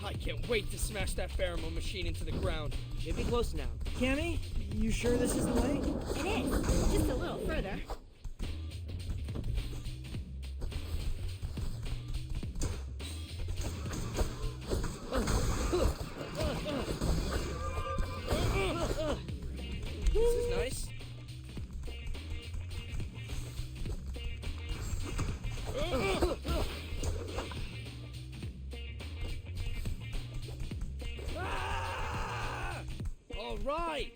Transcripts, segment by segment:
I can't wait to smash that pheromone machine into the ground. Should be close now. Cammy, you sure this is the way? It is. Just a little further. This is nice. All right.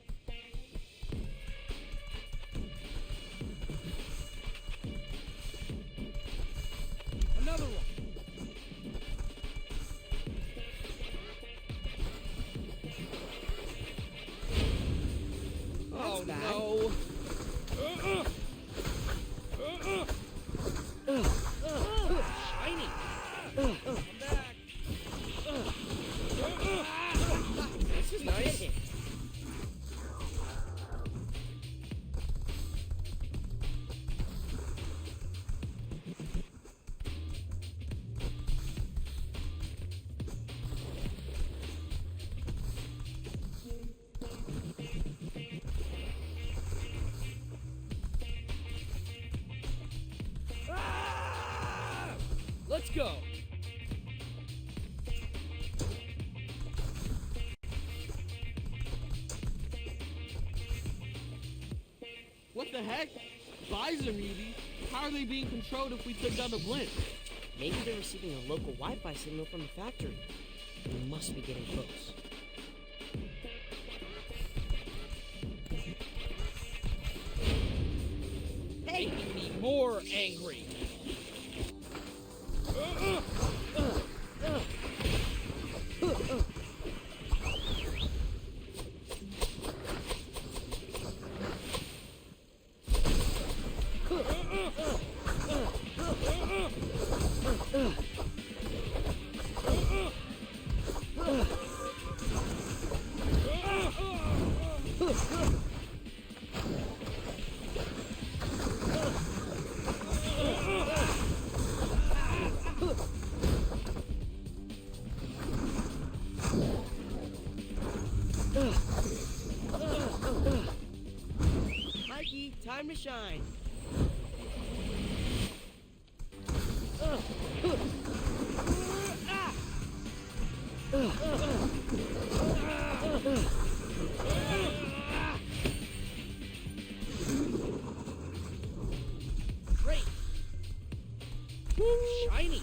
Another one. Oh no. Shiny. Come back. This is nice. Let's go. What the heck? Visor muties? How are they being controlled if we took down the blimp? Maybe they're receiving a local Wi-Fi signal from the factory. We must be getting close. Making me more angry. Mikey, time to shine. Great. Shiny.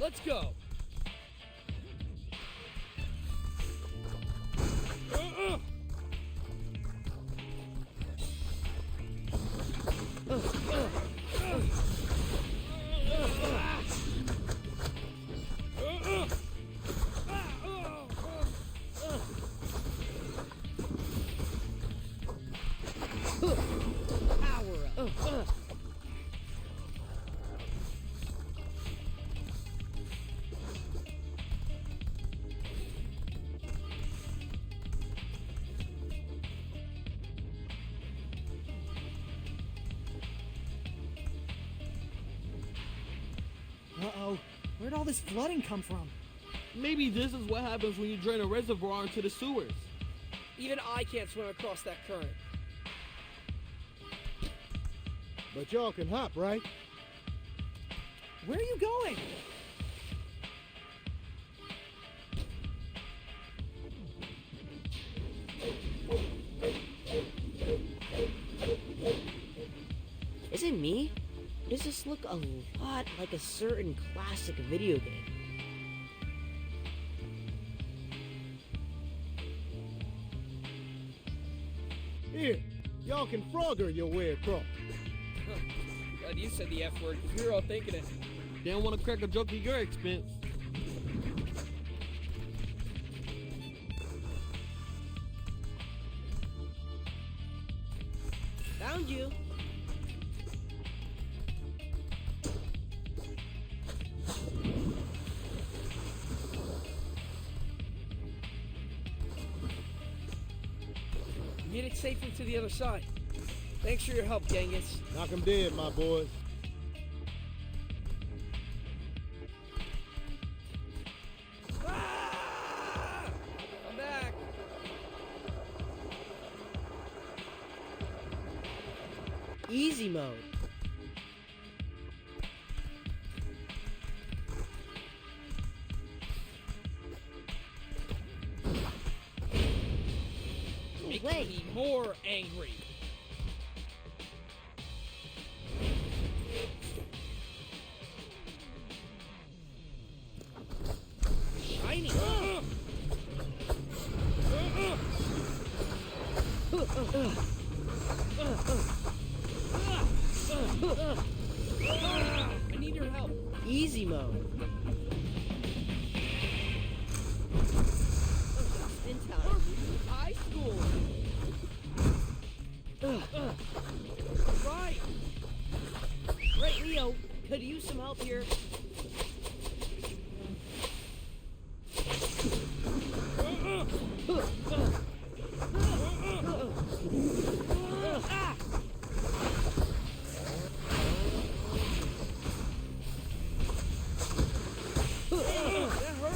Let's go. Power up. Uh-oh. Where'd all this flooding come from? Maybe this is what happens when you drain a reservoir into the sewers. Even I can't swim across that current. But y'all can hop, right? Where are you going? Is it me? Or does this look a lot like a certain classic video game? Here, y'all can frogger your way across. Glad you said the F word, because we were all thinking it. Didn't want to crack a joke at your expense. Found you. Made it safely to the other side. Thanks for your help, Genghis. Knock 'em dead, my boys. Ah! I'm back. Easy mode. Make Wait. me more angry. Shiny. I need your help. Easy mode. In time. High school. Right. Right, Leo. Could use some help here. That hurt.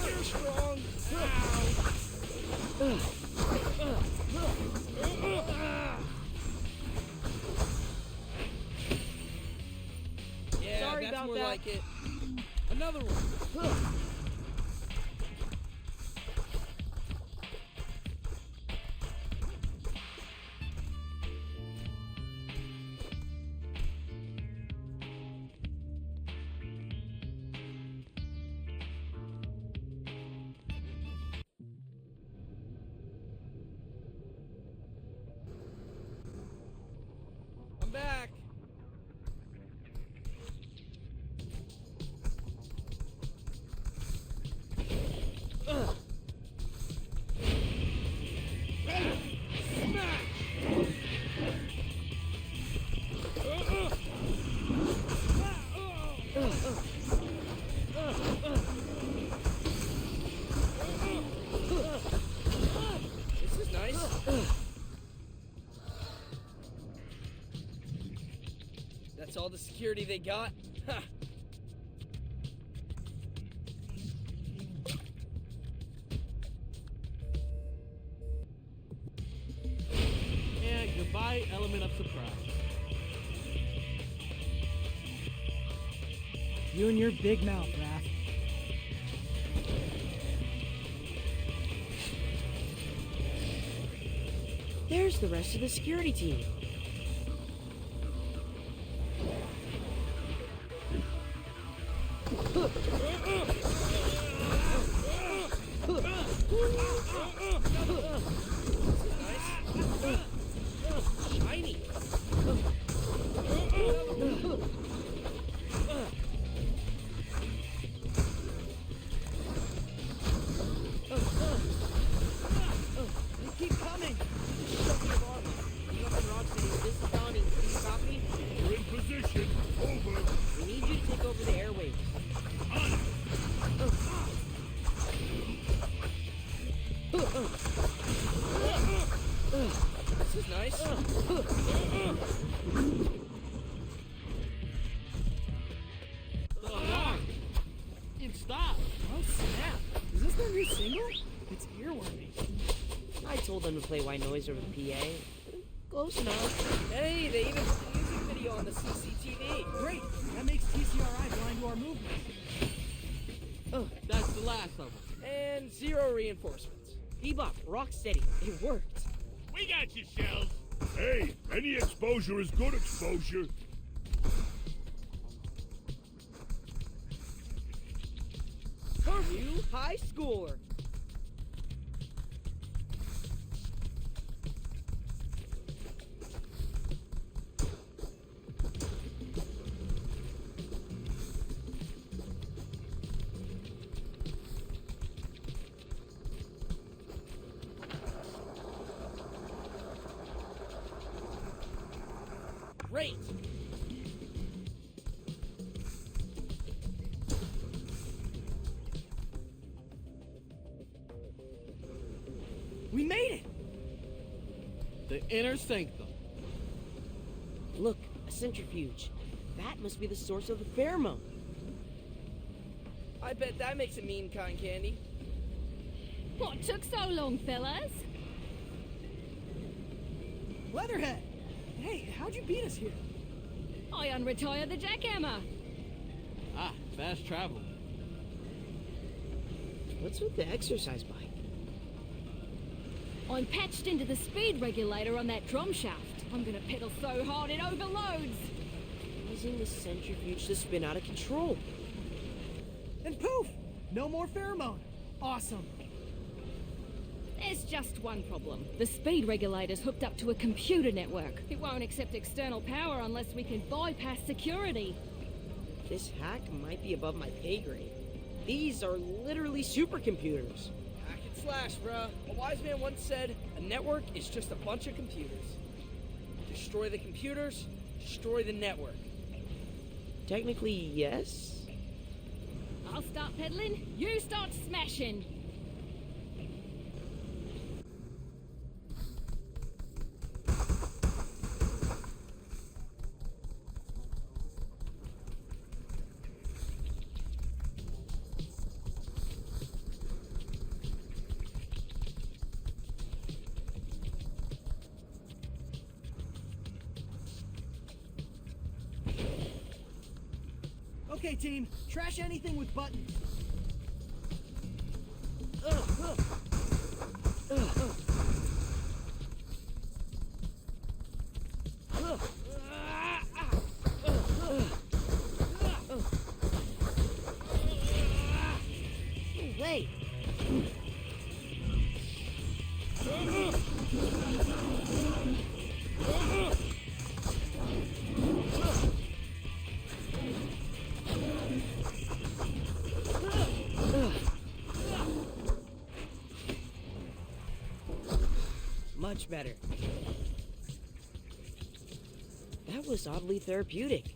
You're strong. Yeah, Sorry that's about more that. like it. Another one. I'm back. This is nice. That's all the security they got? Ha! And goodbye, element of surprise. You and your big mouth, Raph. There's the rest of the security team. Shiny. They keep coming. This is Donnie. Can you copy? We're in position. Over. We need you to take over the airwaves. This is nice. The alarm! It stopped! Oh snap! Is this their new single? It's earwormy. I told them to play White Noise over the PA. Close enough. Hey, they even put the music video on the CCTV. Great. That makes TCRI blind to our movement. That's the last of them. And 0 reinforcements. Bebop, rock steady. It worked. We got you, Shells. Hey, any exposure is good exposure. New high schooler. Great. We made it! The inner sanctum. Look, a centrifuge. That must be the source of the pheromone. I bet that makes it mean cotton candy. What took so long, fellas? Leatherhead! Hey, how'd you beat us here? I unretired the jackhammer. Ah, fast travel. What's with the exercise bike? I'm patched into the speed regulator on that drum shaft. I'm gonna pedal so hard it overloads. Causing the centrifuge to spin out of control. And poof! No more pheromone. Awesome. There's just one problem. The speed regulator's hooked up to a computer network. It won't accept external power unless we can bypass security. This hack might be above my pay grade. These are literally supercomputers. Hack and slash, bruh. A wise man once said, a network is just a bunch of computers. Destroy the computers, destroy the network. Technically, yes. I'll start pedaling, you start smashing. Okay, team. Trash anything with buttons. Wait. Much better. That was oddly therapeutic.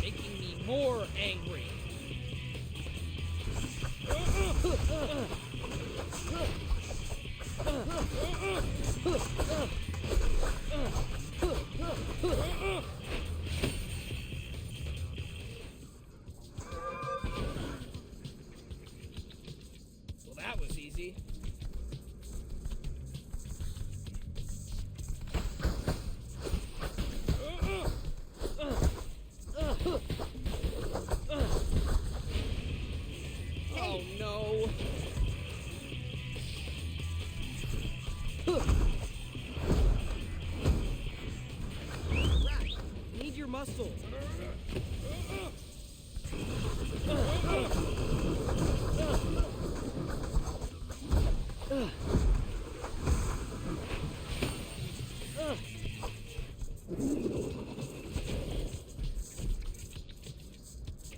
Making me more angry. Well, that was easy. Oh no. Need your muscle.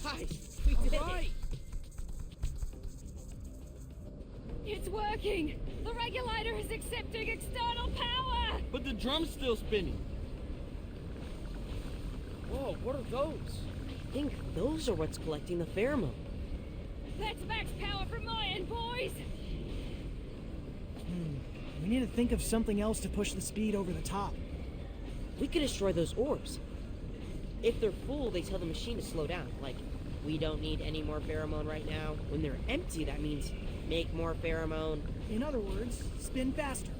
Guys, we did it. It's working! The regulator is accepting external power! But the drum's still spinning. Whoa, what are those? I think those are what's collecting the pheromone. That's max power from my end, boys! We need to think of something else to push the speed over the top. We could destroy those orbs. If they're full, they tell the machine to slow down. Like, we don't need any more pheromone right now. When they're empty, that means make more pheromone. In other words, spin faster.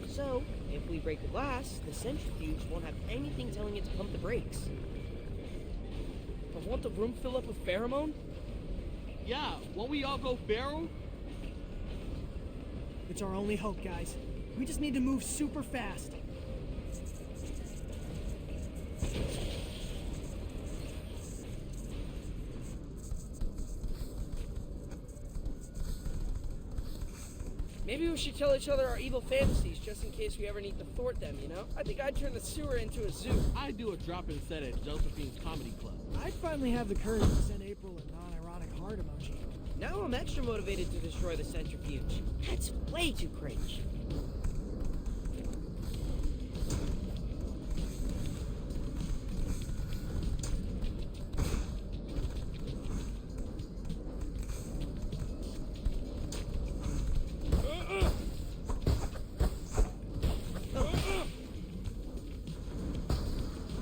So, if we break the glass, the centrifuge won't have anything telling it to pump the brakes. But won't the room fill up with pheromone? Yeah, won't we all go feral? It's our only hope, guys. We just need to move super fast. Maybe we should tell each other our evil fantasies just in case we ever need to thwart them, you know? I think I'd turn the sewer into a zoo. I'd do a drop-in set at Josephine's Comedy Club. I'd finally have the courage to send April a non-ironic heart emoji. Now I'm extra motivated to destroy the centrifuge. That's way too cringe.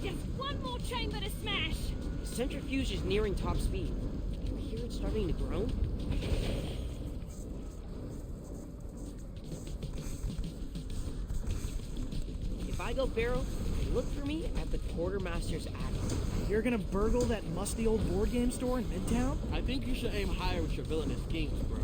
Just one more chamber to smash! The centrifuge is nearing top speed. Can you hear it starting to groan? If I go barrel, look for me at the quartermaster's attic. You're gonna burgle that musty old board game store in Midtown? I think you should aim higher with your villainous schemes, bro.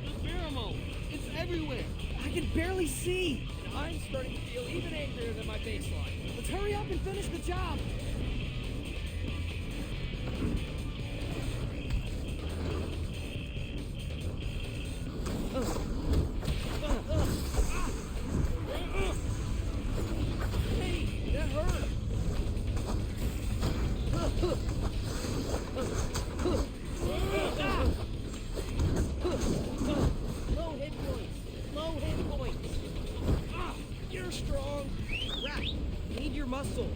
The pheromone! It's everywhere! I can barely see! And I'm starting to feel even angrier than my baseline. Let's hurry up and finish the job! Hey, that hurt! Low hit points! Low hit points! You're strong! Crap! Need your muscle!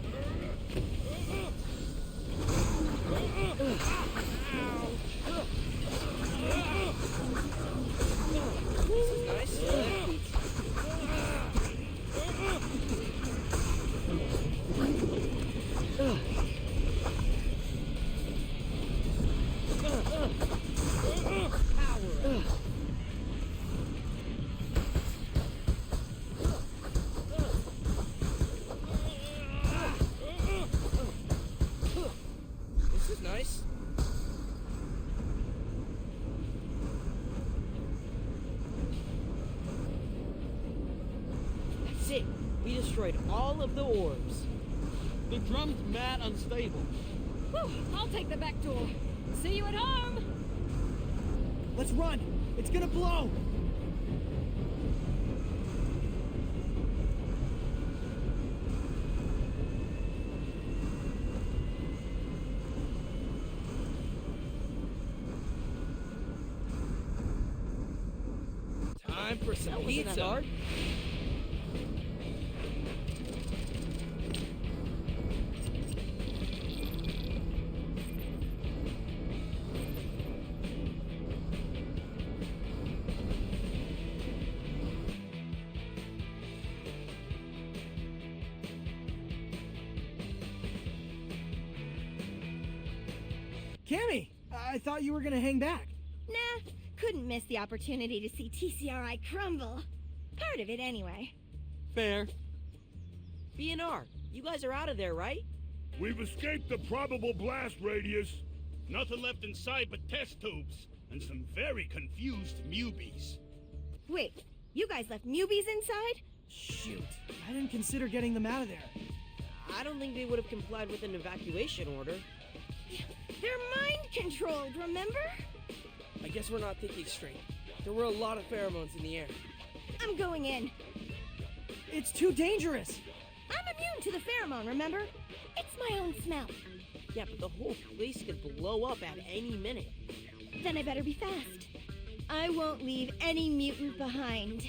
This is nice. This is nice. That's it! We destroyed all of the orbs. The drum's mad unstable. Whew, I'll take the back door. See you at home! Let's run! It's gonna blow! Time for some That wasn't that pizza. hard. Cammy! I thought you were gonna hang back. Nah, couldn't miss the opportunity to see TCRI crumble. Part of it, anyway. Fair. BNR, you guys are out of there, right? We've escaped the probable blast radius. Nothing left inside but test tubes and some very confused newbies. Wait, you guys left newbies inside? Shoot. I didn't consider getting them out of there. I don't think they would have complied with an evacuation order. They're mind-controlled, remember? I guess we're not thinking straight. There were a lot of pheromones in the air. I'm going in. It's too dangerous! I'm immune to the pheromone, remember? It's my own smell. Yeah, but the whole place could blow up at any minute. Then I better be fast. I won't leave any mutant behind.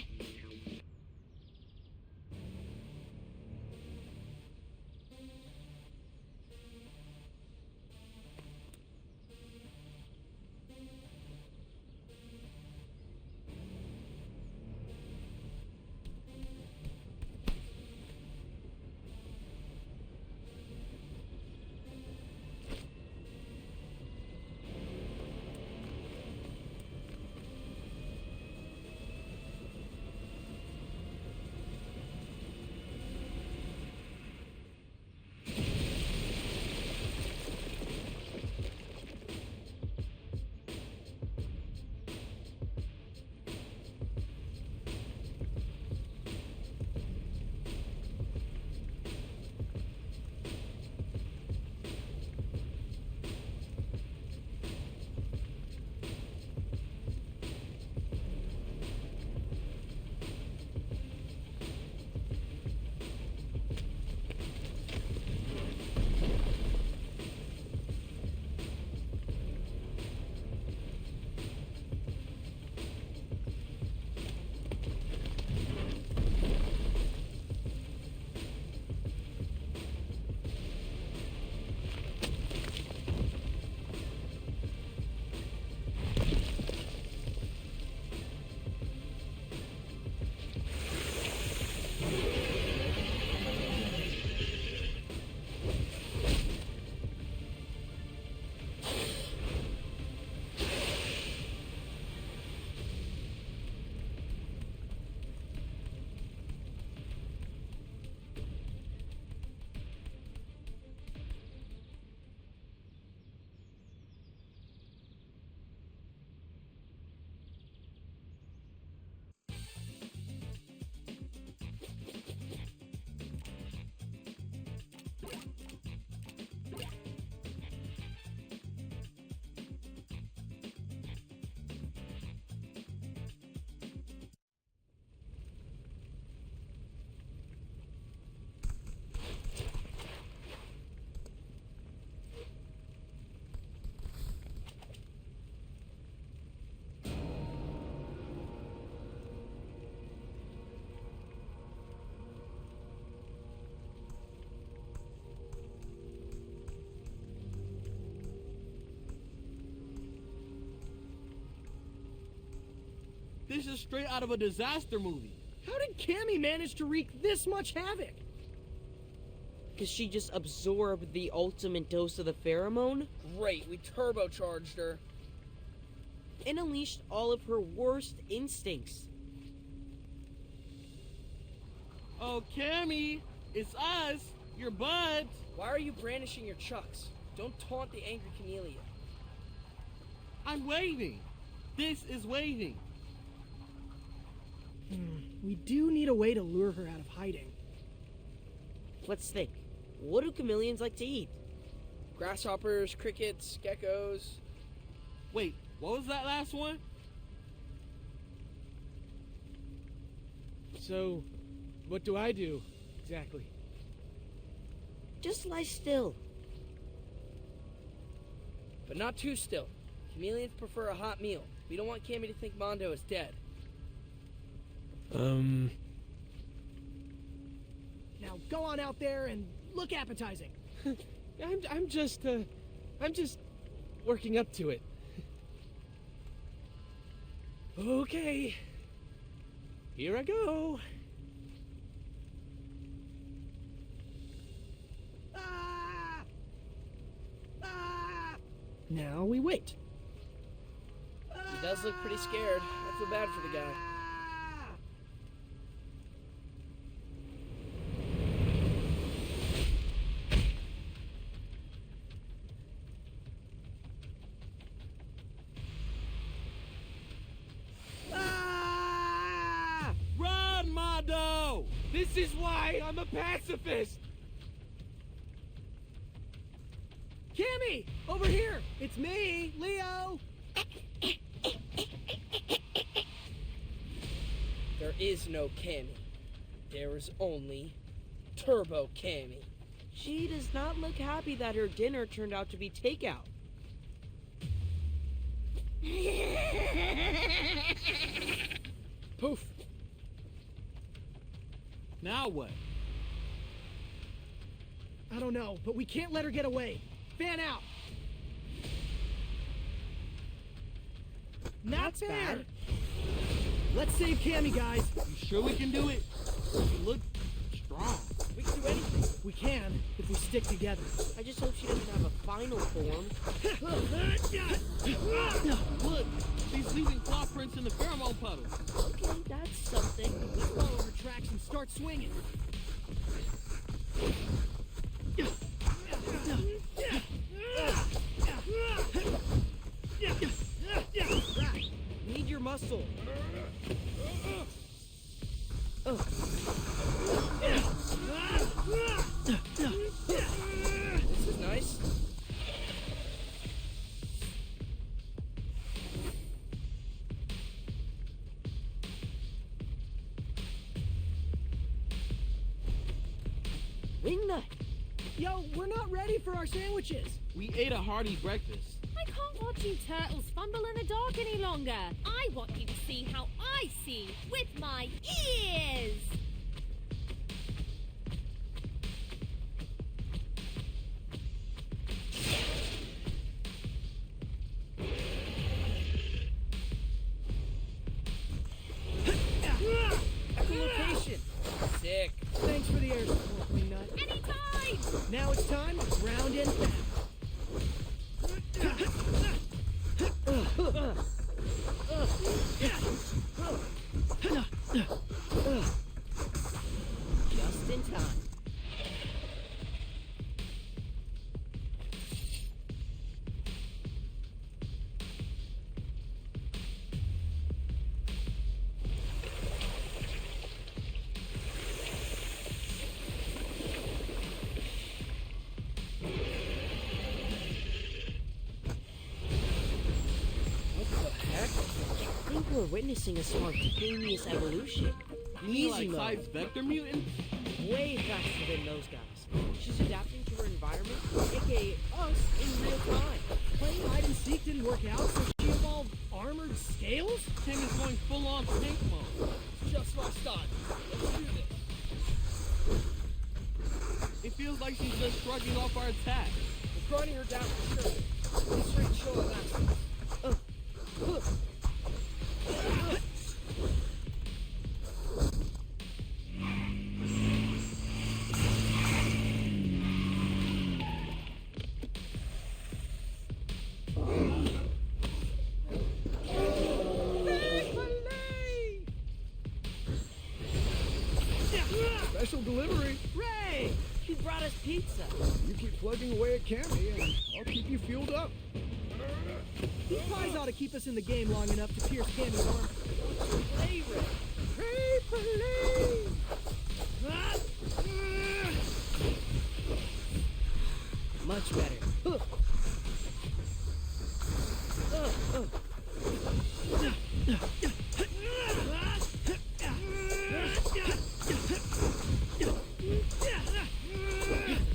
This is straight out of a disaster movie. How did Cammy manage to wreak this much havoc? Because she just absorbed the ultimate dose of the pheromone Great, we turbocharged her. and unleashed all of her worst instincts. Oh, Cammy, it's us, your buds. Why are you brandishing your chucks? Don't taunt the angry chameleon. I'm waving. This is waving. We do need a way to lure her out of hiding. Let's think. What do chameleons like to eat? Grasshoppers, crickets, geckos. Wait, what was that last one? So, what do I do exactly? Just lie still. But not too still. Chameleons prefer a hot meal. We don't want Cammy to think Mondo is dead. Now go on out there and look appetizing. I'm just working up to it. Okay. Here I go. Ah! Ah! Now we wait. He does look pretty scared. I feel bad for the guy. Ah! Run, Mondo! This is why I'm a pacifist. Cammy, over here. It's me, Leo. There is no Cammy. There is only Turbo Cammy. She does not look happy that her dinner turned out to be takeout. Poof. Now what? I don't know, but we can't let her get away. Fan out. Not That's fair. bad. Let's save Cammy, guys. You sure we can do it? You look strong. We can do anything. We can if we stick together. I just hope she doesn't have a final form. Look, she's leaving claw prints in the pheromone puddle. Okay, that's something. Let's follow her tracks and start swinging. Need your muscle. This is nice. Wingnut. Yo, we're not ready for our sandwiches. We ate a hearty breakfast. I can't watch you turtles fumble in the dark any longer. I want you to see how I see with my ears. Echolocation. Sick. Thanks for the air support, Wingnut. Anytime! Now it's time to ground and pound. Just in time. I think we're witnessing a spontaneous evolution. You mean Easy like mode. size vector mutants? Way faster than those guys. She's adapting to her environment, aka us, in real time. Playing hide and seek didn't work out, so she evolved armored scales? Tim is going full on tank mode. It's just my style. Let's do this. It feels like she's just shrugging off our attack. We're grinding her down for sure. This straight show of action. special delivery. Ray! She brought us pizza. You keep plugging away at Cammy, and I'll keep you fueled up. These pies ought to keep us in the game long enough to pierce Cammy's arm. Play, Ray. Pray for Much better.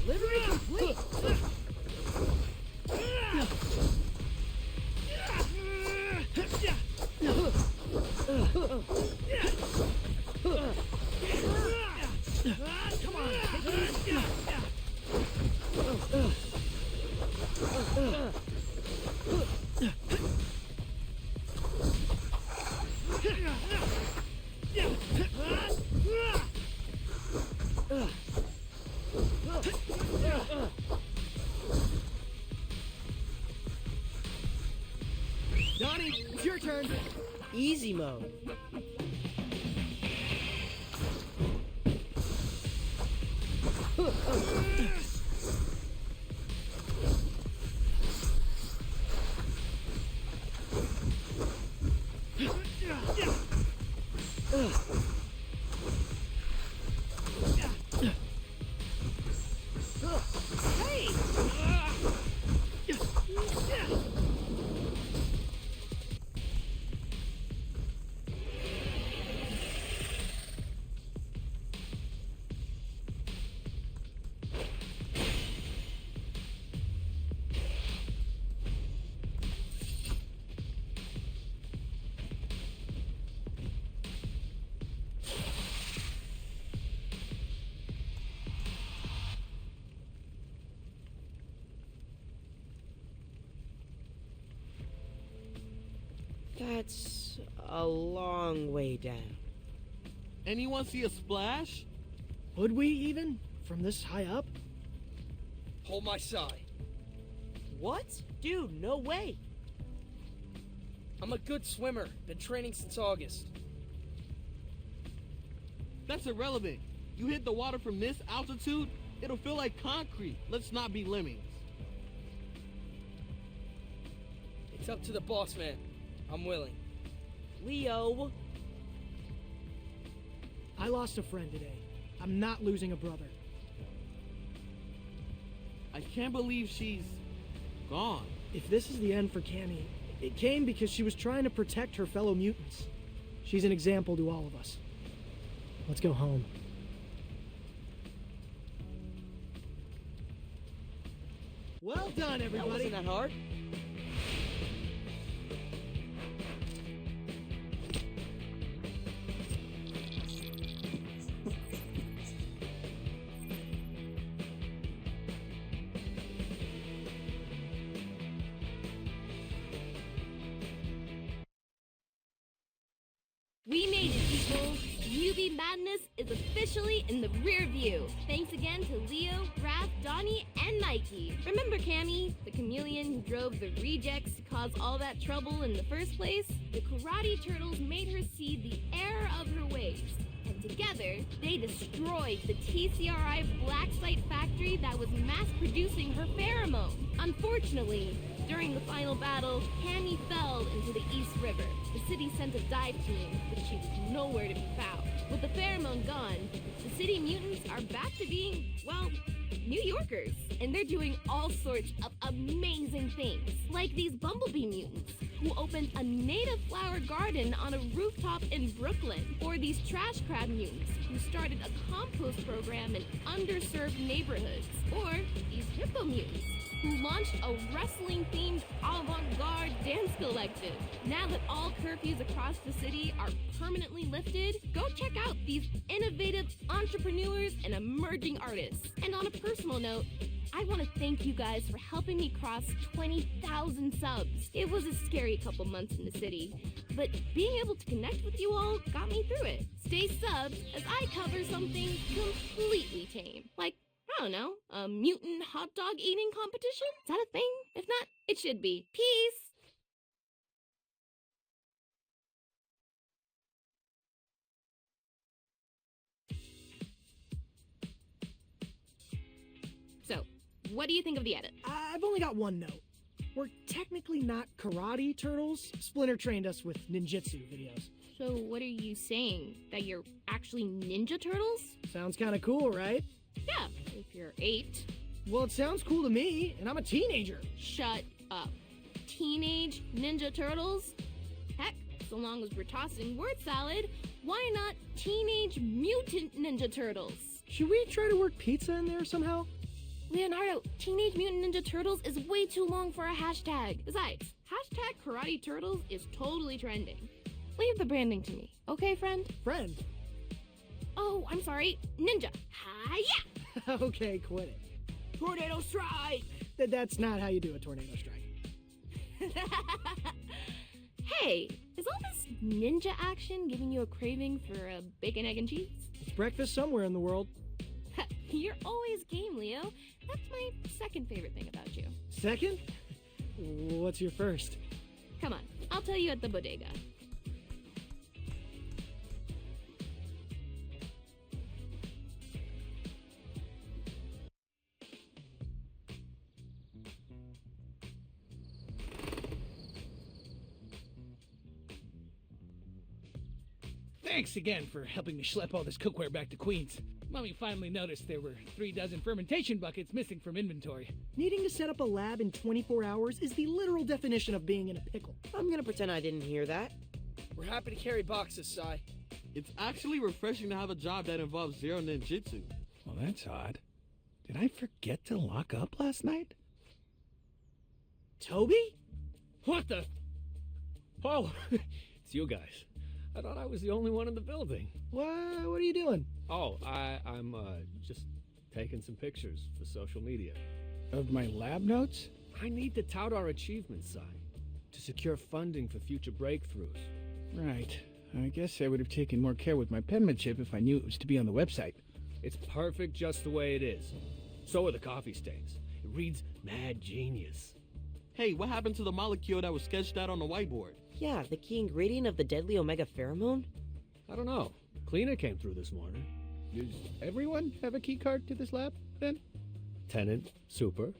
Delivery complete. Come on, take it easy. Donnie, it's your turn. Easy mode. That's a long way down. Anyone see a splash? Would we even? From this high up? Hold my side. What? Dude, no way. I'm a good swimmer. Been training since August. That's irrelevant. You hit the water from this altitude, it'll feel like concrete. Let's not be lemmings. It's up to the boss man. I'm willing. Leo. I lost a friend today. I'm not losing a brother. I can't believe she's gone. If this is the end for Cammy, it came because she was trying to protect her fellow mutants. She's an example to all of us. Let's go home. Well done, That everybody. wasn't that hard. We made it, people! UV Madness is officially in the rear view. Thanks again to Leo, Raph, Donnie, and Nike. Remember Cammy, the chameleon who drove the rejects to cause all that trouble in the first place? The Karate Turtles made her see the error of her ways. And together, they destroyed the TCRI black site factory that was mass-producing her pheromone. Unfortunately, during the final battle, Cammy fell into the East River. The city sent a dive team, but she was nowhere to be found. With the pheromone gone, the city mutants are back to being, well, New Yorkers. And they're doing all sorts of amazing things. Like these bumblebee mutants, who opened a native flower garden on a rooftop in Brooklyn. Or these trash crab mutants, who started a compost program in underserved neighborhoods. Or these hippo mutants, who launched a wrestling-themed avant-garde dance collective. Now that all curfews across the city are permanently lifted, go check out these innovative entrepreneurs and emerging artists. And on a personal note, I want to thank you guys for helping me cross 20,000 subs. It was a scary couple months in the city, but being able to connect with you all got me through it. Stay subbed as I cover something completely tame, like, I don't know, a mutant hot dog eating competition? Is that a thing? If not, it should be. Peace! what do you think of the edit? I've only got one note. We're technically not karate turtles. Splinter trained us with ninjutsu videos. So what are you saying? That you're actually Ninja Turtles? Sounds kind of cool, right? Yeah, if you're 8. Well, it sounds cool to me, and I'm a teenager. Shut up. Teenage Ninja Turtles? Heck, so long as we're tossing word salad, why not Teenage Mutant Ninja Turtles? Should we try to work pizza in there somehow? Leonardo, Teenage Mutant Ninja Turtles is way too long for a hashtag. Besides, hashtag Karate Turtles is totally trending. Leave the branding to me, okay, friend? Friend? Oh, I'm sorry. Ninja. Hi-ya! Okay, quit it. Tornado strike! That's not how you do a tornado strike. Hey, is all this ninja action giving you a craving for a bacon, egg, and cheese? It's breakfast somewhere in the world. You're always game, Leo. That's my second favorite thing about you. Second? What's your first? Come on, I'll tell you at the bodega. Thanks again for helping me schlep all this cookware back to Queens. Mommy finally noticed there were 3 dozen fermentation buckets missing from inventory. Needing to set up a lab in 24 hours is the literal definition of being in a pickle. I'm gonna pretend I didn't hear that. We're happy to carry boxes, Sai. It's actually refreshing to have a job that involves zero ninjutsu. Well, that's odd. Did I forget to lock up last night? Toby? What the? Oh, it's you guys. I thought I was the only one in the building. What are you doing? Oh, I'm just taking some pictures for social media. Of my lab notes? I need to tout our achievements, Si, to secure funding for future breakthroughs. Right. I guess I would have taken more care with my penmanship if I knew it was to be on the website. It's perfect just the way it is. So are the coffee stains. It reads Mad Genius. Hey, what happened to the molecule that was sketched out on the whiteboard? Yeah, the key ingredient of the deadly omega pheromone? I don't know. Cleaner came through this morning. Does everyone have a key card to this lab, then? Tenant, super,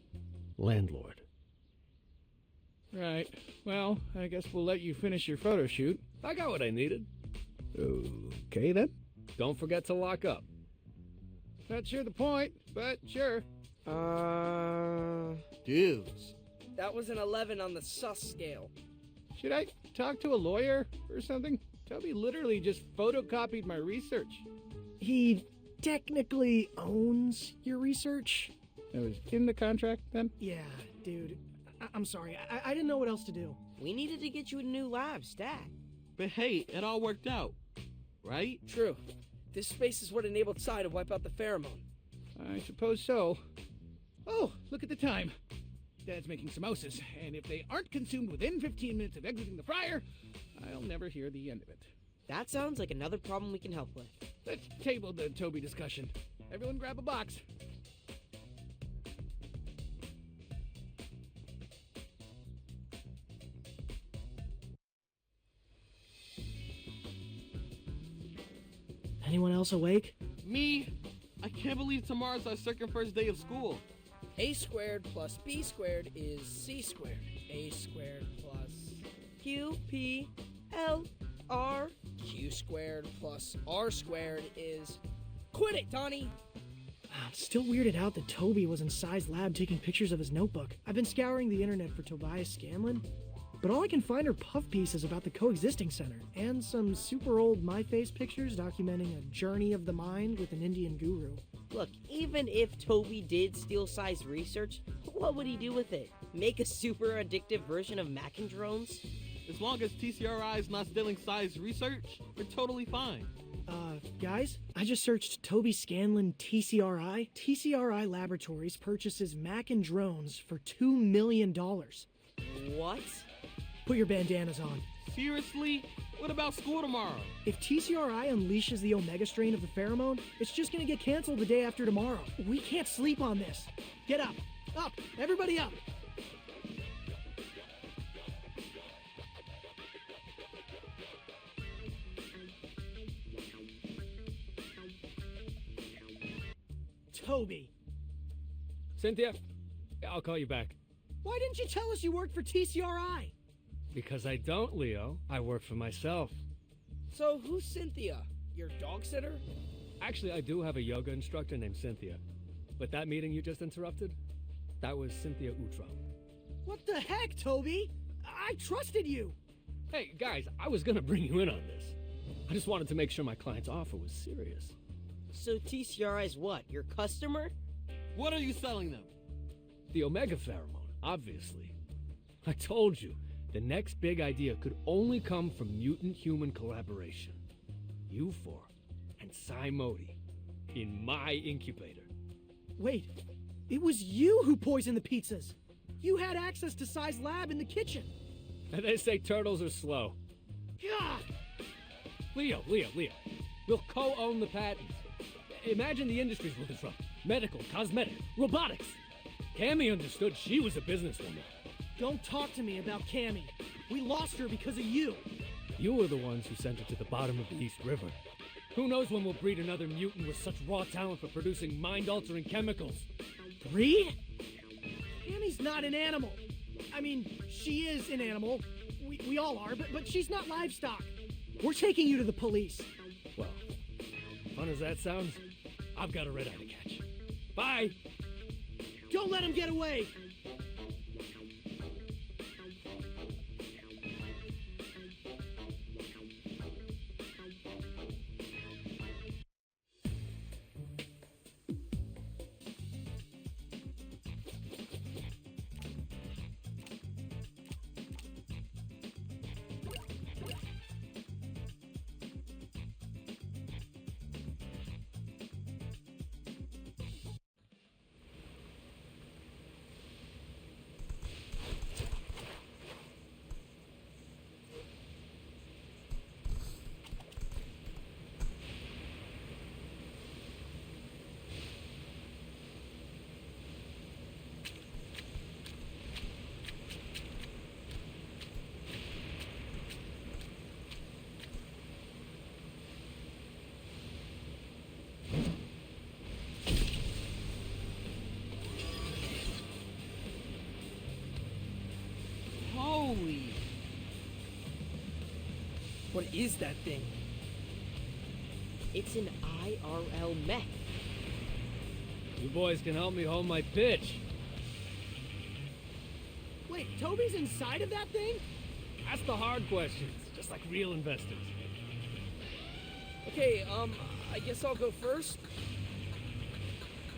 landlord. Right. Well, I guess we'll let you finish your photo shoot. I got what I needed. Okay, then. Don't forget to lock up. Not sure the point, but sure. Dudes. That was an 11 on the sus scale. Should I talk to a lawyer or something? Toby literally just photocopied my research. He technically owns your research? That was in the contract, then? Yeah, dude. I'm sorry. I didn't know what else to do. We needed to get you a new lab, stat. But hey, it all worked out, right? True. This space is what enabled Sai to wipe out the pheromone. I suppose so. Oh, look at the time. Dad's making samosas, and if they aren't consumed within 15 minutes of exiting the fryer, I'll never hear the end of it. That sounds like another problem we can help with. Let's table the Toby discussion. Everyone grab a box. Anyone else awake? Me? I can't believe tomorrow's our second first day of school. A squared plus B squared is C squared. A squared plus Q, P, L, R. Q squared plus R squared is... Quit it, Donnie! I'm still weirded out that Toby was in Sai's lab taking pictures of his notebook. I've been scouring the internet for Tobias Scanlon, but all I can find are puff pieces about the coexisting center, and some super old MyFace pictures documenting a journey of the mind with an Indian guru. Look, even if Toby did steal Sai's research, what would he do with it? Make a super addictive version of Macandrones? As long as TCRI is not stealing Sai's research, we're totally fine. Guys, I just searched Toby Scanlon TCRI. TCRI Laboratories purchases Mac and drones for $2 million. What? Put your bandanas on. Seriously? What about school tomorrow? If TCRI unleashes the Omega strain of the pheromone, it's just gonna get canceled the day after tomorrow. We can't sleep on this. Get up! Up! Everybody up! Toby. Cynthia, Yeah, I'll call you back. Why didn't you tell us you worked for TCRI? Because I don't, Leo. I work for myself. So who's Cynthia? Your dog sitter? Actually, I do have a yoga instructor named Cynthia. But that meeting you just interrupted? That was Cynthia Utro. What the heck, Toby? I trusted you. Hey, guys, I was gonna bring you in on this. I just wanted to make sure my client's offer was serious. So TCRI's what? Your customer? What are you selling them? The Omega pheromone, obviously. I told you, the next big idea could only come from mutant-human collaboration. You four and Cy Modi in my incubator. Wait, it was you who poisoned the pizzas. You had access to Cy's lab in the kitchen. And they say turtles are slow. Gah! Leo. We'll co-own the patents. Imagine the industries we'll disrupt. Medical, cosmetic, robotics. Cammy understood she was a businesswoman. Don't talk to me about Cammy. We lost her because of you. You were the ones who sent her to the bottom of the East River. Who knows when we'll breed another mutant with such raw talent for producing mind-altering chemicals? Breed? Cammy's not an animal. I mean, she is an animal. We all are, but she's not livestock. We're taking you to the police. Well, fun as that sounds, I've got a red eye to catch. Bye! Don't let him get away! Holy. What is that thing? It's an IRL mech. You boys can help me hold my pitch. Wait, Toby's inside of that thing? Ask the hard questions, just like real investors. Okay, I guess I'll go first.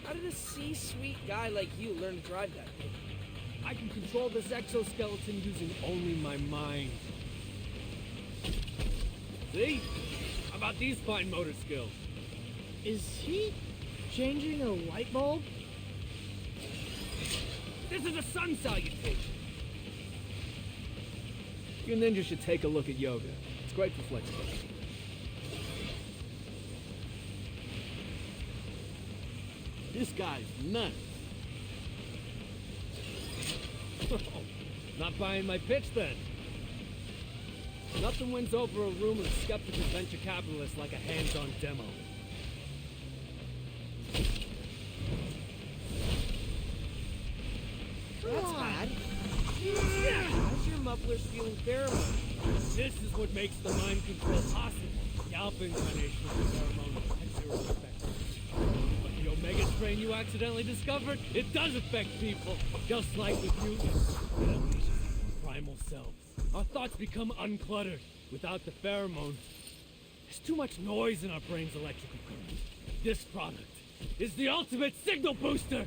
How did a C-suite guy like you learn to drive that thing? I can control this exoskeleton using only my mind. See? How about these fine motor skills? Is he changing a light bulb? This is a sun salutation! You ninjas should take a look at yoga. It's great for flexibility. This guy's nuts. Not buying my pitch then. Nothing wins over a room of skeptical venture capitalists like a hands-on demo. That's bad. How's your muffler spewing pheromones? This is what makes the mind control possible. The alpha incarnation of the pheromone has zero effect. But the Omega strain you accidentally discovered, it does affect people. Just like with mutants. It unleashes primal selves. Our thoughts become uncluttered. Without the pheromone, there's too much noise in our brain's electrical current. This product is the ultimate signal booster!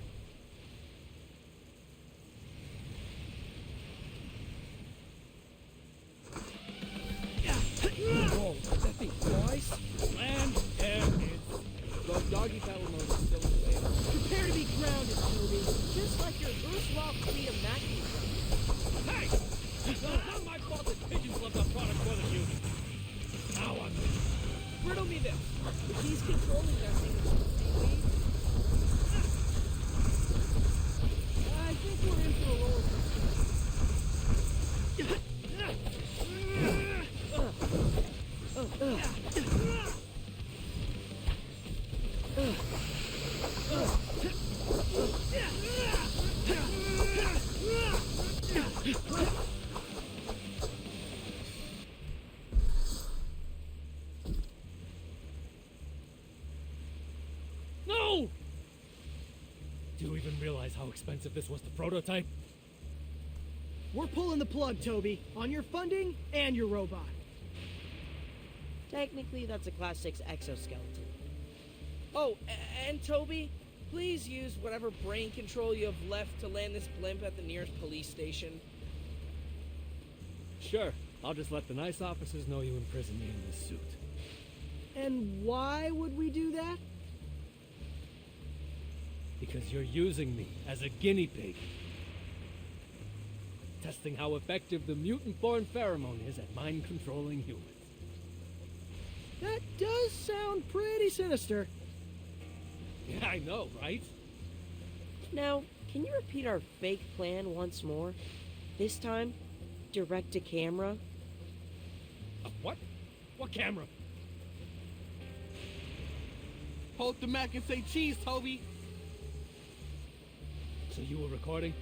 Whoa, that thing flies? Land, air, though doggy paddle mode is still in favor. Prepare to be grounded, Toby. Just like your Ursula Freedom Mackie. Hey! It's not my fault that pigeons love the product more than you. Now I'm Riddle me this. If he's controlling that thing with some seaweed, realize how expensive this was to prototype? We're pulling the plug, Toby, on your funding and your robot. Technically, that's a Class 6 exoskeleton. Oh, and Toby, please use whatever brain control you have left to land this blimp at the nearest police station. Sure, I'll just let the nice officers know you imprisoned me in this suit. And why would we do that? Because you're using me as a guinea pig. Testing how effective the mutant-born pheromone is at mind-controlling humans. That does sound pretty sinister. Yeah, I know, right? Now, can you repeat our fake plan once more? This time, direct to camera? What? What camera? Hold the mac and say cheese, Toby. So you were recording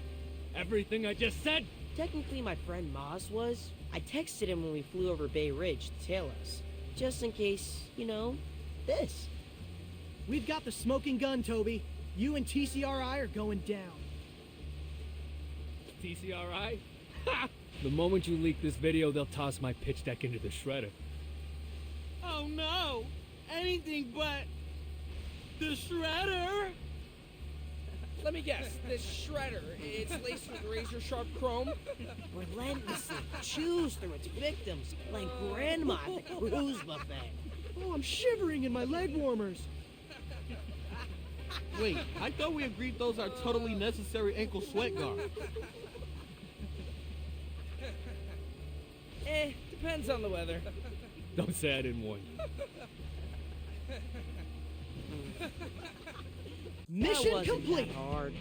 everything I just said? Technically, my friend Moz was. I texted him when we flew over Bay Ridge to tail us. Just in case, you know, this. We've got the smoking gun, Toby. You and TCRI are going down. TCRI? Ha! The moment you leak this video, they'll toss my pitch deck into the shredder. Oh no! Anything but the shredder! Let me guess, this shredder, it's laced with razor-sharp chrome? Relentlessly chews through its victims like grandma at the cruise buffet. Oh, I'm shivering in my leg warmers. Wait, I thought we agreed those are totally necessary ankle sweat guards. Depends on the weather. Don't say I didn't warn you. Mission That wasn't complete. that hard.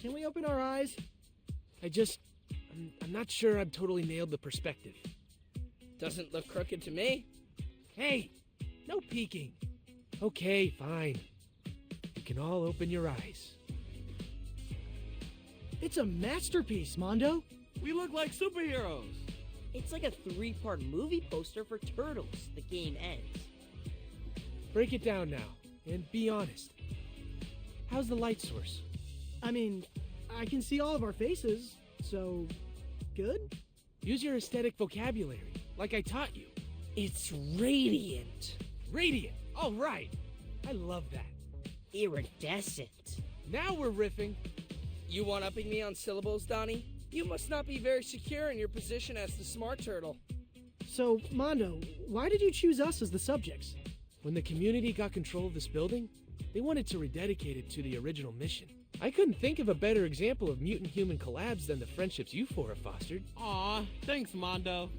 Can we open our eyes? I'm not sure I've totally nailed the perspective. Doesn't look crooked to me. Hey, no peeking. Okay, fine. You can all open your eyes. It's a masterpiece, Mondo. We look like superheroes. It's like a 3-part movie poster for Turtles. The game ends. Break it down now, and be honest. How's the light source? I mean, I can see all of our faces, so good? Use your aesthetic vocabulary, like I taught you. It's radiant. Radiant! All right! I love that. Iridescent. Now we're riffing. You one-upping me on syllables, Donnie? You must not be very secure in your position as the smart turtle. So, Mondo, why did you choose us as the subjects? When the community got control of this building, they wanted to rededicate it to the original mission. I couldn't think of a better example of mutant-human collabs than the friendships you four have fostered. Aw, thanks, Mondo.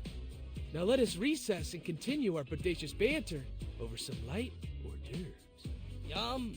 Now let us recess and continue our bodacious banter over some light hors d'oeuvres. Yum.